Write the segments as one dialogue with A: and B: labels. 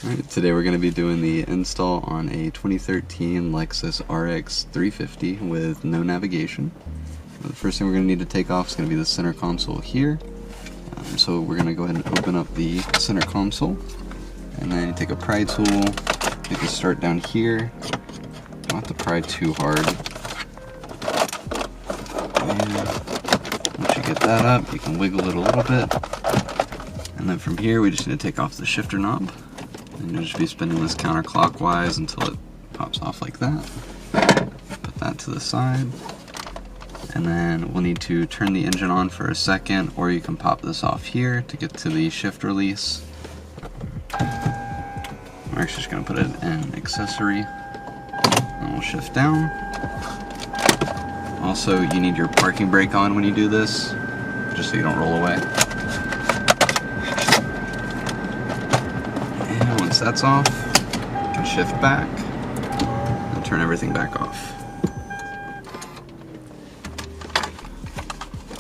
A: Alright, today we're going to be doing the install on a 2013 Lexus RX 350 with no navigation. The first thing we're going to need to take off is going to be the center console here. So we're going to go ahead and open up the center console, and then you take a pry tool, you can start down here. Don't have to pry too hard. And once you get that up, you can wiggle it a little bit. And then from here we just need to take off the shifter knob. And you'll just be spinning this counterclockwise until it pops off like that. Put that to the side. And then we'll need to turn the engine on for a second, or you can pop this off here to get to the shift release. We're actually just going to put it in accessory. And we'll shift down. Also, you need your parking brake on when you do this, just so you don't roll away. And once that's off, you can shift back and turn everything back off.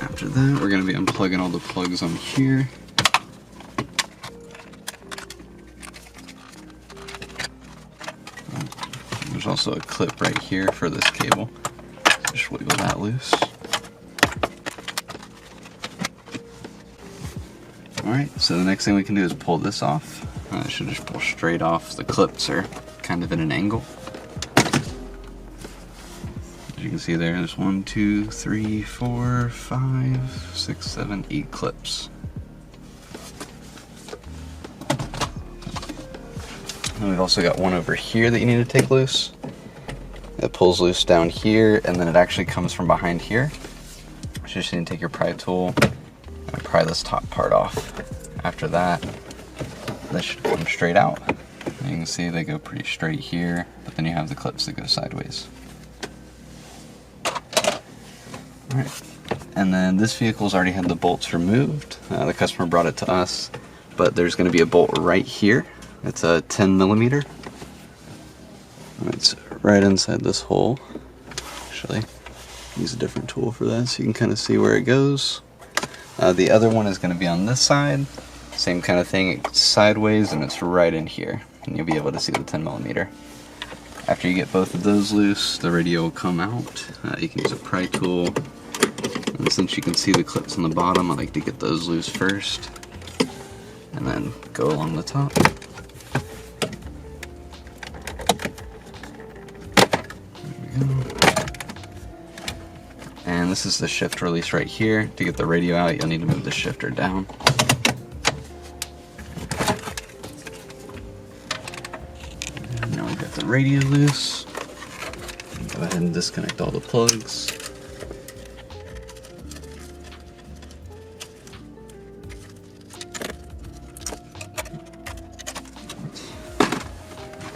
A: After that, we're going to be unplugging all the plugs on here. There's also a clip right here for this cable. Just wiggle that loose. Alright, so the next thing we can do is pull this off. It should just pull straight off. The clips are kind of at an angle. As you can see there's 1, 2, 3, 4, 5, 6, 7, 8 clips. And we've also got one over here that you need to take loose. It pulls loose down here, and then it actually comes from behind here. So you just need to take your pry tool and pry this top part off. After that, this should come straight out. And you can see they go pretty straight here, but then you have the clips that go sideways. Alright, and then this vehicle's already had the bolts removed. The customer brought it to us, but there's going to be a bolt right here. It's a 10mm. It's right inside this hole. Actually, use a different tool for that so you can kind of see where it goes. The other one is going to be on this side. Same kind of thing, it's sideways and it's right in here. And you'll be able to see the 10mm. After you get both of those loose, the radio will come out. You can use a pry tool. And since you can see the clips on the bottom, I like to get those loose first. And then go along the top. And this is the shift release right here. To get the radio out, you'll need to move the shifter down. And now we've got the radio loose. Go ahead and disconnect all the plugs.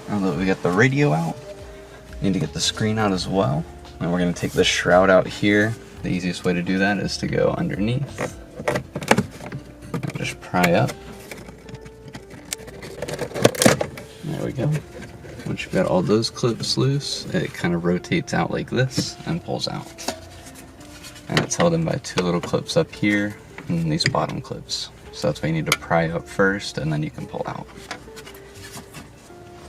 A: Now that we got the radio out, we need to get the screen out as well. And we're going to take the shroud out here. The easiest way to do that is to go underneath and just pry up. There we go. Once you've got all those clips loose, it kind of rotates out like this and pulls out. And it's held in by 2 little clips up here and these bottom clips. So that's why you need to pry up first and then you can pull out.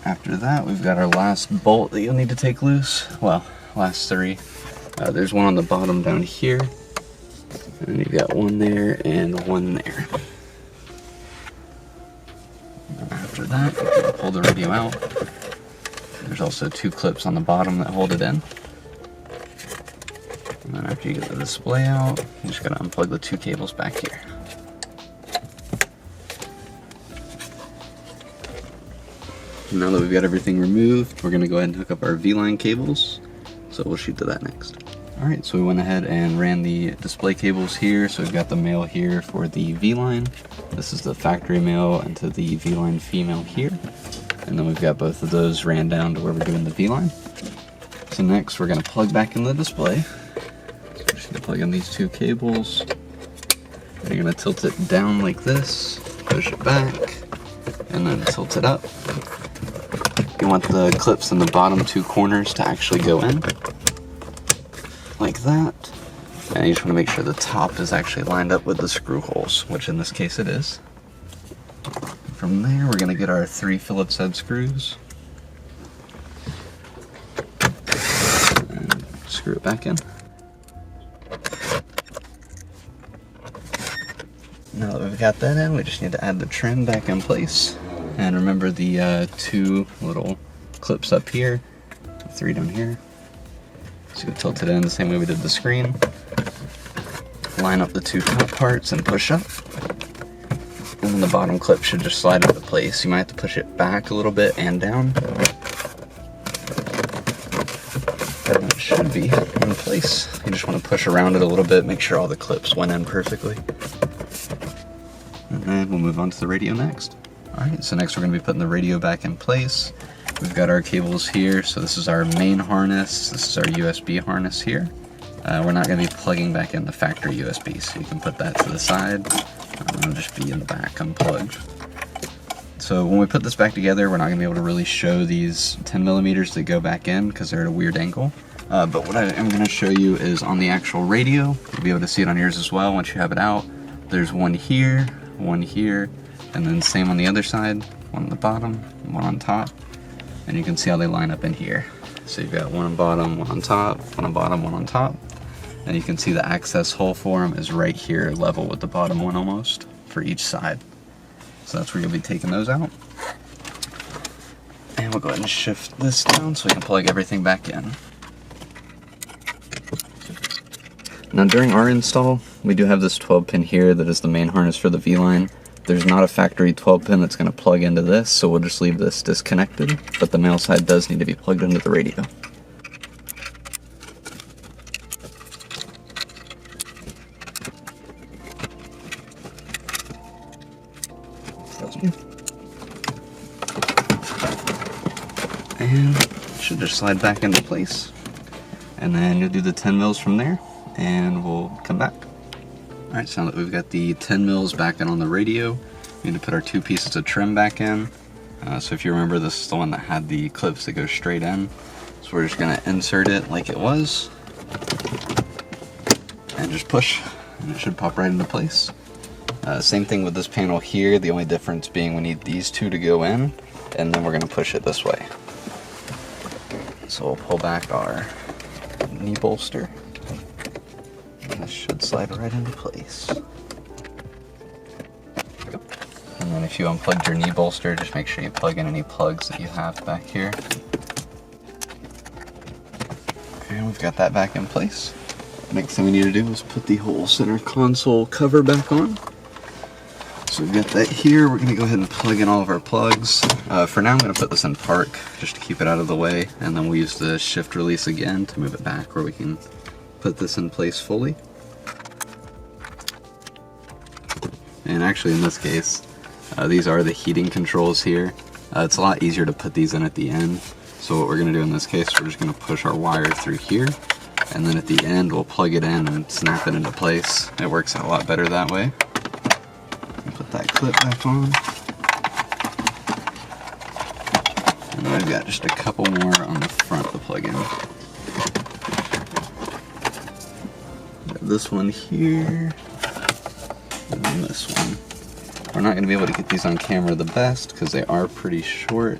A: After that, we've got our last bolt that you'll need to take loose. Well, last 3. There's one on the bottom down here, and you've got one there and one there. And after that, you can pull the radio out. There's also 2 clips on the bottom that hold it in. And then after you get the display out, you just gotta unplug the 2 cables back here. Now that we've got everything removed, we're gonna go ahead and hook up our VLine cables. So we'll shoot to that next. Alright, so we went ahead and ran the display cables here. So we've got the male here for the VLine. This is the factory male into the VLine female here. And then we've got both of those ran down to where we're doing the VLine. So next we're going to plug back in the display. So we're just going to plug in these 2 cables. And you're going to tilt it down like this, push it back, and then tilt it up. You want the clips in the bottom 2 corners to actually go in, like that. And you just want to make sure the top is actually lined up with the screw holes, which in this case it is. From there, we're going to get our 3 Phillips head screws and screw it back in. Now that we've got that in, we just need to add the trim back in place. And remember the 2 little clips up here, 3 down here. So you tilt it in the same way we did the screen. Line up the 2 top parts and push up. And then the bottom clip should just slide into place. You might have to push it back a little bit and down. And it should be in place. You just want to push around it a little bit, make sure all the clips went in perfectly. And then we'll move on to the radio next. Alright, so next we're going to be putting the radio back in place. We've got our cables here, so this is our main harness, this is our USB harness here. We're not going to be plugging back in the factory USB, so you can put that to the side. It'll just be in the back unplugged. So when we put this back together, we're not going to be able to really show these 10mm that go back in because they're at a weird angle. But what I am going to show you is on the actual radio. You'll be able to see it on yours as well once you have it out. There's one here, and then same on the other side, one on the bottom, one on top. And you can see how they line up in here. So you've got one on bottom, one on top, one on bottom, one on top. And you can see the access hole for them is right here, level with the bottom one almost, for each side. So that's where you'll be taking those out. And we'll go ahead and shift this down so we can plug everything back in. Now during our install, we do have this 12 pin here that is the main harness for the V-line. There's not a factory 12 pin that's going to plug into this, so we'll just leave this disconnected, but the male side does need to be plugged into the radio. And it should just slide back into place. And then you'll do the 10 mils from there, and we'll come back. Alright, so now that we've got the 10 mils back in on the radio, we need to put our 2 pieces of trim back in. So if you remember, this is the one that had the clips that go straight in. So we're just going to insert it like it was, and just push, and it should pop right into place. Same thing with this panel here, the only difference being we need these 2 to go in, and then we're going to push it this way. So we'll pull back our knee bolster. And this should slide right into place. And then if you unplugged your knee bolster, just make sure you plug in any plugs that you have back here. And we've got that back in place. Next thing we need to do is put the whole center console cover back on. So we've got that here. We're going to go ahead and plug in all of our plugs. For now I'm going to put this in park just to keep it out of the way, and then we'll use the shift release again to move it back where we can put this in place fully. And actually in this case, these are the heating controls here. It's a lot easier to put these in at the end. So what we're going to do in this case, we're just going to push our wire through here, and then at the end we'll plug it in and snap it into place. It works out a lot better that way. Put that clip back on. And then I've got just a couple more on the front to plug in. Got this one here, and then this one. We're not going to be able to get these on camera the best because they are pretty short,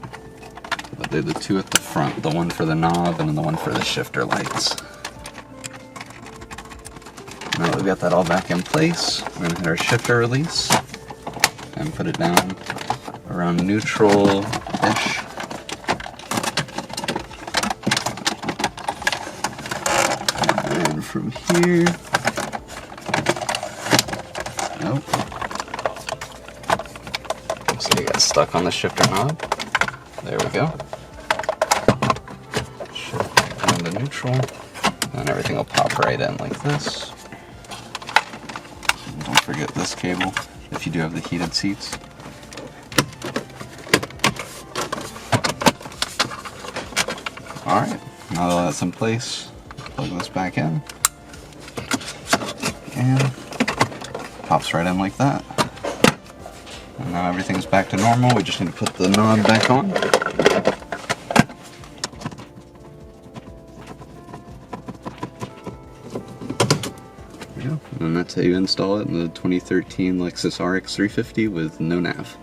A: but they're the 2 at the front, the one for the knob and then the one for the shifter lights. Now that we've got that all back in place, we're going to hit our shifter release and put it down around neutral-ish. And from here, nope. So you got stuck on the shifter knob. There we go. Shift down to neutral, and everything will pop right in like this. And don't forget this cable if you do have the heated seats. Alright, now that that's in place, plug this back in, and pops right in like that. And now everything's back to normal, we just need to put the knob back on. There we go. And that's how you install it in the 2013 Lexus RX 350 with no nav.